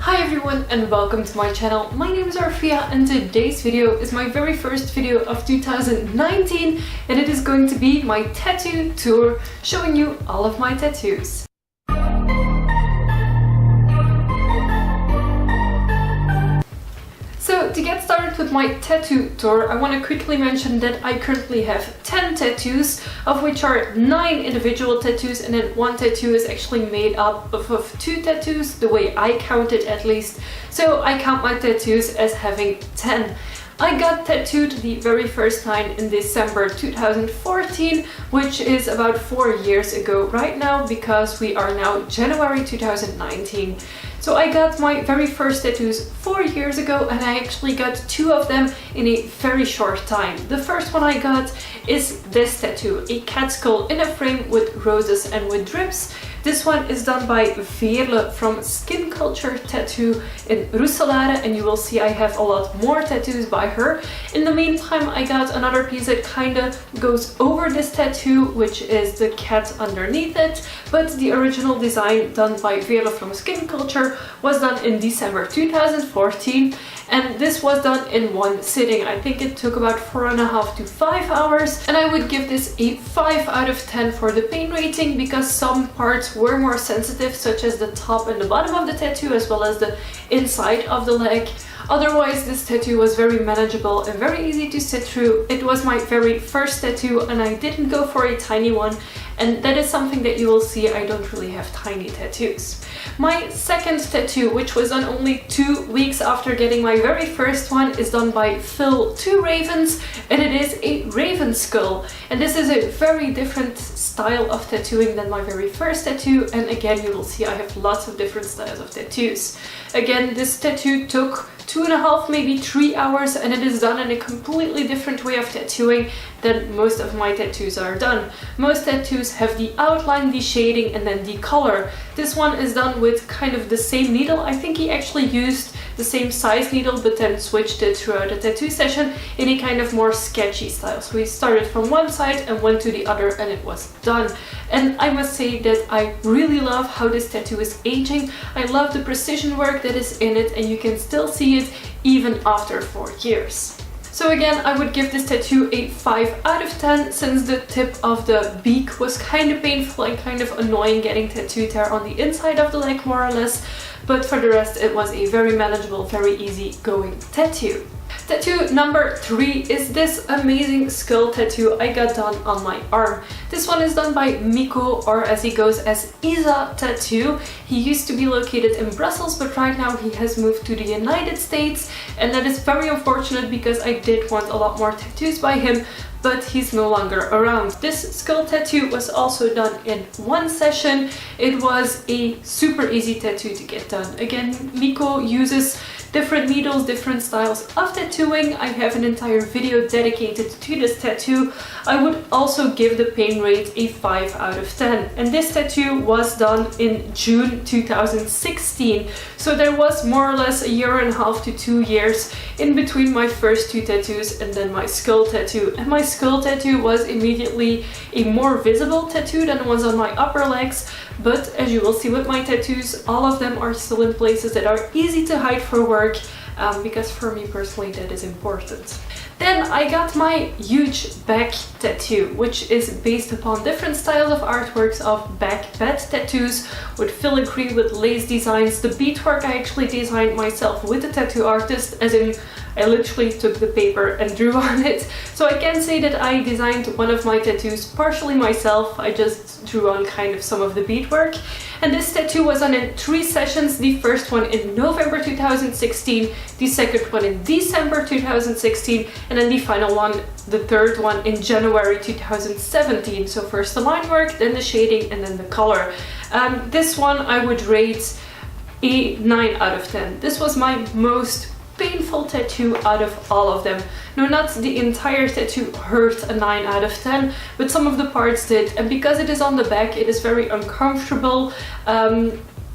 Hi everyone and welcome to my channel. My name is Orphea and today's video is my very first video of 2019 and it is going to be my tattoo tour showing you all of my tattoos. So to get started with my tattoo tour, I want to quickly mention that I currently have 10 tattoos, of which are 9 individual tattoos, and then 1 tattoo is actually made up of 2 tattoos, the way I count it at least. So I count my tattoos as having 10. I got tattooed the very first time in December 2014, which is about 4 years ago right now, because we are now January 2019. So I got my very first tattoos 4 years ago and I actually got 2 of them in a very short time. The first one I got is this tattoo, a cat skull in a frame with roses and with drips. This one is done by Veerle from Skin Culture Tattoo in Roeselare, and you will see I have a lot more tattoos by her. In the meantime, I got another piece that kinda goes over this tattoo, which is the cat underneath it, but the original design done by Veerle from Skin Culture was done in December 2014, and this was done in one sitting. I think it took about 4.5 to 5 hours, and I would give this a 5 out of 10 for the pain rating, because some parts were more sensitive, such as the top and the bottom of the tattoo, as well as the inside of the leg. Otherwise, this tattoo was very manageable and very easy to sit through. It was my very first tattoo and I didn't go for a tiny one, and that is something that you will see. I don't really have tiny tattoos. My second tattoo, which was done only 2 weeks after getting my very first one, is done by Phil 2 Ravens, and it is a raven skull. And this is a very different style of tattooing than my very first tattoo, and again you will see I have lots of different styles of tattoos. Again, this tattoo took 2.5, maybe 3 hours, and it is done in a completely different way of tattooing than most of my tattoos are done. Most tattoos have the outline, the shading, and then the color. This one is done with kind of the same needle. I think he actually used the same size needle but then switched it throughout the tattoo session in a kind of more sketchy style. So we started from one side and went to the other and it was done. And I must say that I really love how this tattoo is aging. I love the precision work that is in it, and you can still see it even after 4 years. So again, I would give this tattoo a 5 out of 10, since the tip of the beak was kind of painful and kind of annoying getting tattooed there on the inside of the leg, more or less. But for the rest, it was a very manageable, very easy going tattoo. Tattoo number 3 is this amazing skull tattoo I got done on my arm. This one is done by Miko, or as he goes as Isa Tattoo. He used to be located in Brussels, but right now he has moved to the United States, and that is very unfortunate because I did want a lot more tattoos by him, but he's no longer around. This skull tattoo was also done in one session. It was a super easy tattoo to get done. Again, Miko uses different needles, different styles of tattooing. I have an entire video dedicated to this tattoo. I would also give the pain rate a 5 out of 10. And this tattoo was done in June 2016. So there was more or less 1.5 to 2 years in between my first 2 tattoos and then my skull tattoo. And my skull tattoo was immediately a more visible tattoo than the ones on my upper legs. But as you will see with my tattoos, all of them are still in places that are easy to hide for work, because for me personally that is important. Then I got my huge back tattoo, which is based upon different styles of artworks of back bed tattoos with filigree, with lace designs. The beadwork I actually designed myself with the tattoo artist, as in I literally took the paper and drew on it. So I can say that I designed one of my tattoos partially myself. I just drew on kind of some of the beadwork. And this tattoo was done in 3 sessions. The first one in November 2016, the second one in December 2016, and then the final one, the third one, in January 2017. So first the line work, then the shading, and then the color. This one I would rate a 9 out of 10. This was my most painful tattoo out of all of them. No, not the entire tattoo hurt a 9 out of 10, but some of the parts did, and because it is on the back, it is very uncomfortable.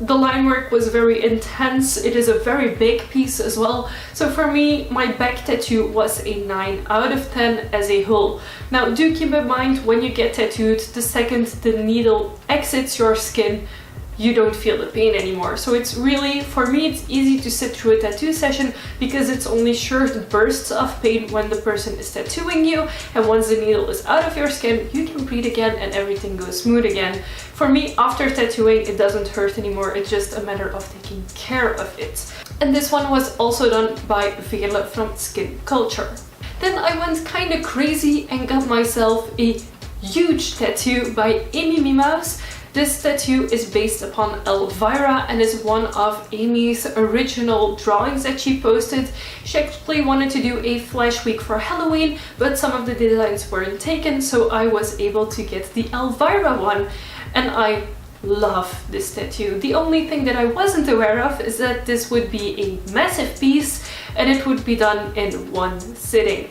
The line work was very intense. It is a very big piece as well. So for me, my back tattoo was a 9 out of 10 as a whole. Now do keep in mind, when you get tattooed, the second the needle exits your skin, you don't feel the pain anymore. So it's really, for me, it's easy to sit through a tattoo session because it's only short bursts of pain when the person is tattooing you, and once the needle is out of your skin, you can breathe again and everything goes smooth again. For me, after tattooing, it doesn't hurt anymore, it's just a matter of taking care of it. And this one was also done by Veerle from Skin Culture. Then I went kinda crazy and got myself a huge tattoo by Mymouse. This tattoo is based upon Elvira and is one of Amy's original drawings that she posted. She actually wanted to do a flash week for Halloween, but some of the designs weren't taken, so I was able to get the Elvira one, and I love this tattoo. The only thing that I wasn't aware of is that this would be a massive piece and it would be done in one sitting.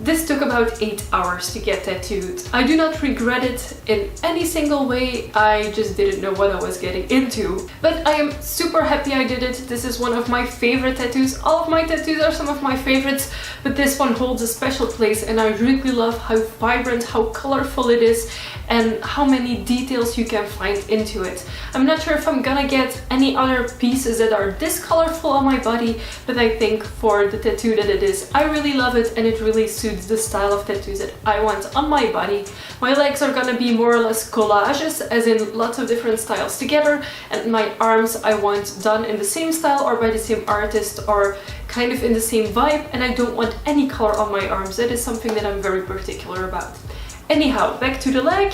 This took about 8 hours to get tattooed. I do not regret it in any single way, I just didn't know what I was getting into. But I am super happy I did it. This is one of my favorite tattoos. All of my tattoos are some of my favorites, but this one holds a special place, and I really love how vibrant, how colorful it is, and how many details you can find into it. I'm not sure if I'm gonna get any other pieces that are this colorful on my body, but I think for the tattoo that it is, I really love it, and it really suits the style of tattoos that I want on my body. My legs are gonna be more or less collages, as in lots of different styles together, and my arms I want done in the same style or by the same artist or kind of in the same vibe, and I don't want any color on my arms. That is something that I'm very particular about. Anyhow, back to the leg.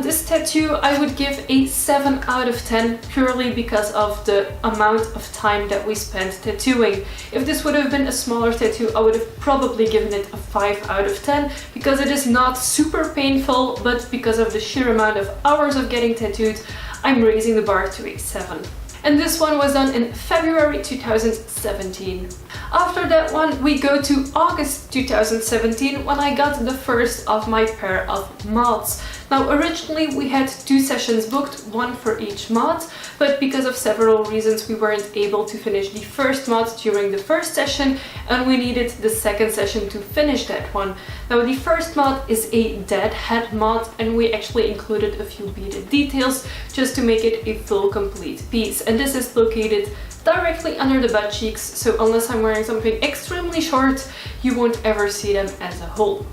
This tattoo I would give a 7 out of 10 purely because of the amount of time that we spent tattooing. If this would have been a smaller tattoo, I would have probably given it a 5 out of 10 because it is not super painful, but because of the sheer amount of hours of getting tattooed, I'm raising the bar to a 7. And this one was done in February 2017. After that one, we go to August 2017 when I got the first of my pair of moths. Now originally we had 2 sessions booked, one for each moth, but because of several reasons we weren't able to finish the first moth during the first session, and we needed the second session to finish that one. Now the first moth is a dead head moth, and we actually included a few beaded details just to make it a full complete piece, and this is located directly under the butt cheeks, so unless I'm wearing something extremely short, you won't ever see them as a whole.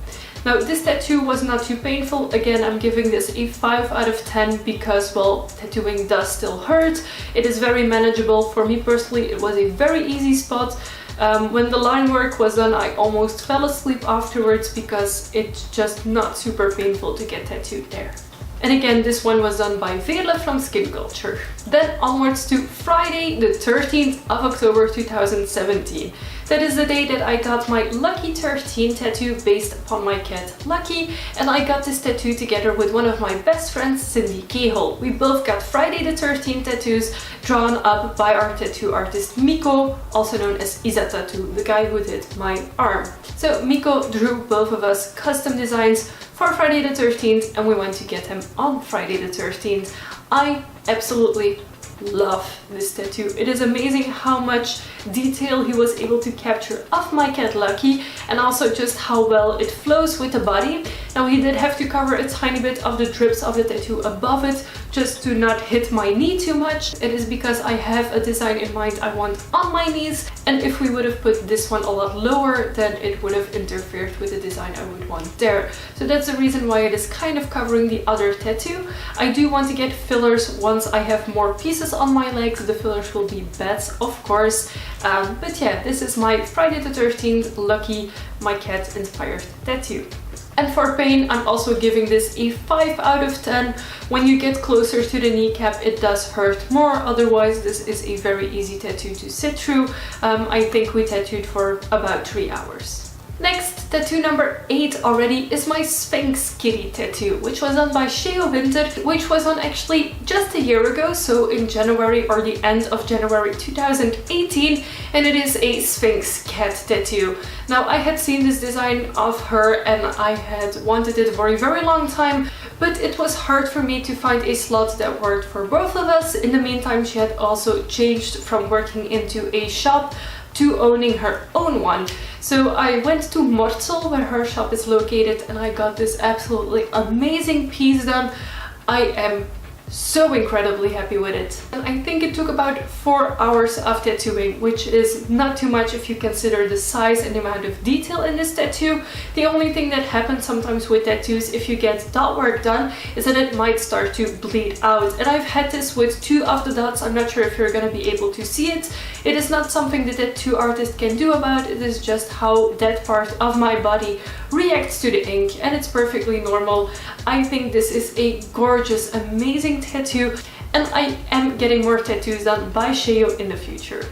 Now this tattoo was not too painful. Again, I'm giving this a 5 out of 10 because, well, tattooing does still hurt. It is very manageable. For me personally, it was a very easy spot. When the line work was done, I almost fell asleep afterwards because it's just not super painful to get tattooed there. And again, this one was done by Veerle from Skin Culture. Then onwards to Friday, the 13th of October 2017. That is the day that I got my Lucky 13 tattoo based upon my cat Lucky, and I got this tattoo together with one of my best friends, Cindy Cahill. We both got Friday the 13th tattoos drawn up by our tattoo artist Miko, also known as Isa Tattoo, the guy who did my arm. So Miko drew both of us custom designs for Friday the 13th, and we went to get him on Friday the 13th. I absolutely love this tattoo. It is amazing how much detail he was able to capture of my cat Lucky, and also just how well it flows with the body. Now he did have to cover a tiny bit of the drips of the tattoo above it just to not hit my knee too much. It is because I have a design in mind I want on my knees, and if we would have put this one a lot lower, then it would have interfered with the design I would want there. So that's the reason why it is kind of covering the other tattoo. I do want to get fillers once I have more pieces on my legs. The fillers will be beds, of course. But yeah, this is my Friday the 13th Lucky, my cat inspired tattoo. And for pain, I'm also giving this a 5 out of 10. When you get closer to the kneecap, it does hurt more. Otherwise, this is a very easy tattoo to sit through. I think we tattooed for about 3 hours. Next, tattoo number 8 already is my Sphynx kitty tattoo, which was done by Cheyo Winter, which was on actually just a year ago, so in January or the end of January 2018, and it is a Sphynx cat tattoo. Now, I had seen this design of her and I had wanted it for a very long time, but it was hard for me to find a slot that worked for both of us. In the meantime, she had also changed from working into a shop to owning her own one. So I went to Mortsel, where her shop is located, and I got this absolutely amazing piece done. I am so incredibly happy with it. And I think it took about 4 hours of tattooing, which is not too much if you consider the size and the amount of detail in this tattoo. The only thing that happens sometimes with tattoos if you get dot work done is that it might start to bleed out. And I've had this with 2 of the dots. I'm not sure if you're gonna be able to see it. It is not something the tattoo artist can do about it. It is just how that part of my body reacts to the ink, and it's perfectly normal. I think this is a gorgeous, amazing tattoo, and I am getting more tattoos done by Cheyo in the future.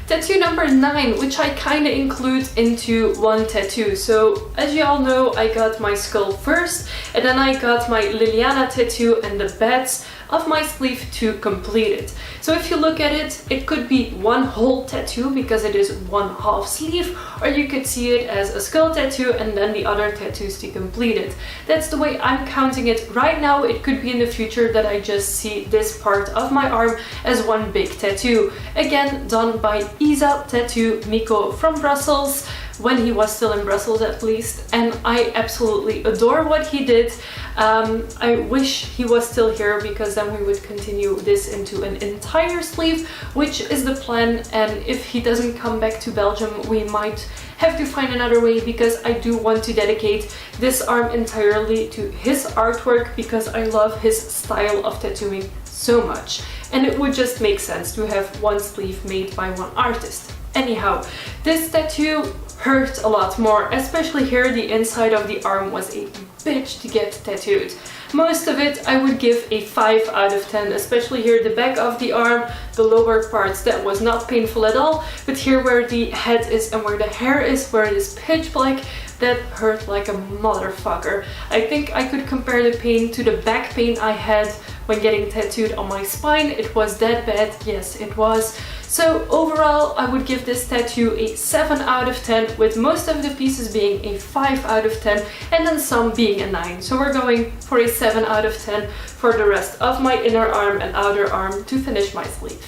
Tattoo number 9, which I kind of include into one tattoo. So as you all know, I got my skull first, and then I got my Liliana tattoo and the bats of my sleeve to complete it. So if you look at it, it could be one whole tattoo because it is one half sleeve, or you could see it as a skull tattoo and then the other tattoos to complete it. That's the way I'm counting it right now. It could be in the future that I just see this part of my arm as one big tattoo. Again, done by Isa Tattoo Miko from Brussels, when he was still in Brussels at least, and I absolutely adore what he did. I wish he was still here because then we would continue this into an entire sleeve, which is the plan, and if he doesn't come back to Belgium we might have to find another way, because I do want to dedicate this arm entirely to his artwork because I love his style of tattooing so much, and it would just make sense to have one sleeve made by one artist. Anyhow, this tattoo hurt a lot more, especially here. The inside of the arm was a bitch to get tattooed. Most of it I would give a 5 out of 10, especially here the back of the arm, the lower parts, that was not painful at all, but here where the head is and where the hair is, where it is pitch black, that hurt like a motherfucker. I think I could compare the pain to the back pain I had when getting tattooed on my spine. It was that bad, yes it was. So overall I would give this tattoo a 7 out of 10, with most of the pieces being a 5 out of 10 and then some being a 9. So we're going for a 7 out of 10 for the rest of my inner arm and outer arm to finish my sleeve.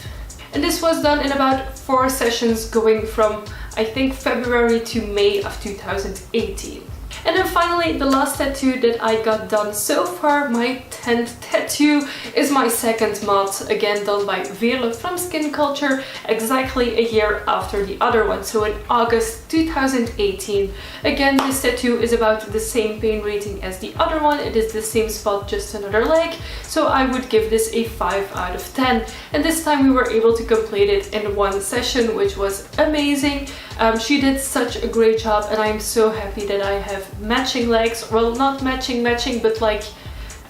And this was done in about 4 sessions, going from I think February to May of 2018. And then finally, the last tattoo that I got done so far, my 10th tattoo, is my second moth, again done by Veerle from Skin Culture, exactly a year after the other one, so in August 2018. Again, this tattoo is about the same pain rating as the other one. It is the same spot, just another leg, so I would give this a 5 out of 10. And this time we were able to complete it in one session, which was amazing. She did such a great job, and I'm so happy that I have matching legs. Well, not matching, but like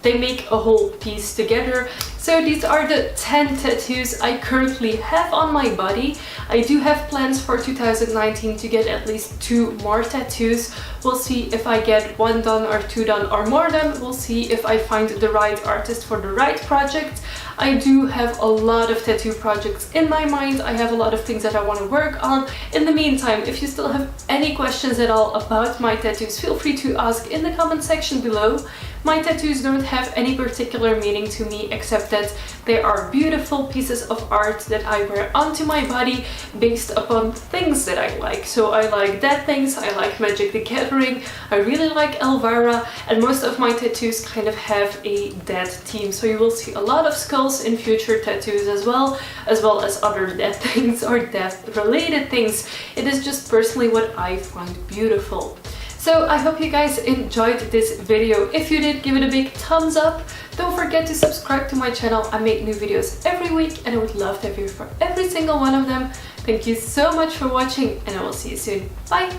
they make a whole piece together. So these are the 10 tattoos I currently have on my body. I do have plans for 2019 to get at least 2 more tattoos. We'll see if I get 1 done or 2 done or more done. We'll see if I find the right artist for the right project. I do have a lot of tattoo projects in my mind. I have a lot of things that I want to work on. In the meantime, if you still have any questions at all about my tattoos, feel free to ask in the comment section below. My tattoos don't have any particular meaning to me, except that they are beautiful pieces of art that I wear onto my body based upon things that I like. So I like dead things, I like Magic the Gathering, I really like Elvira, and most of my tattoos kind of have a dead theme. So you will see a lot of skulls in future tattoos as well as other dead things or death related things. It is just personally what I find beautiful. So I hope you guys enjoyed this video. If you did, give it a big thumbs up. Don't forget to subscribe to my channel. I make new videos every week and I would love to have you for every single one of them. Thank you so much for watching and I will see you soon. Bye!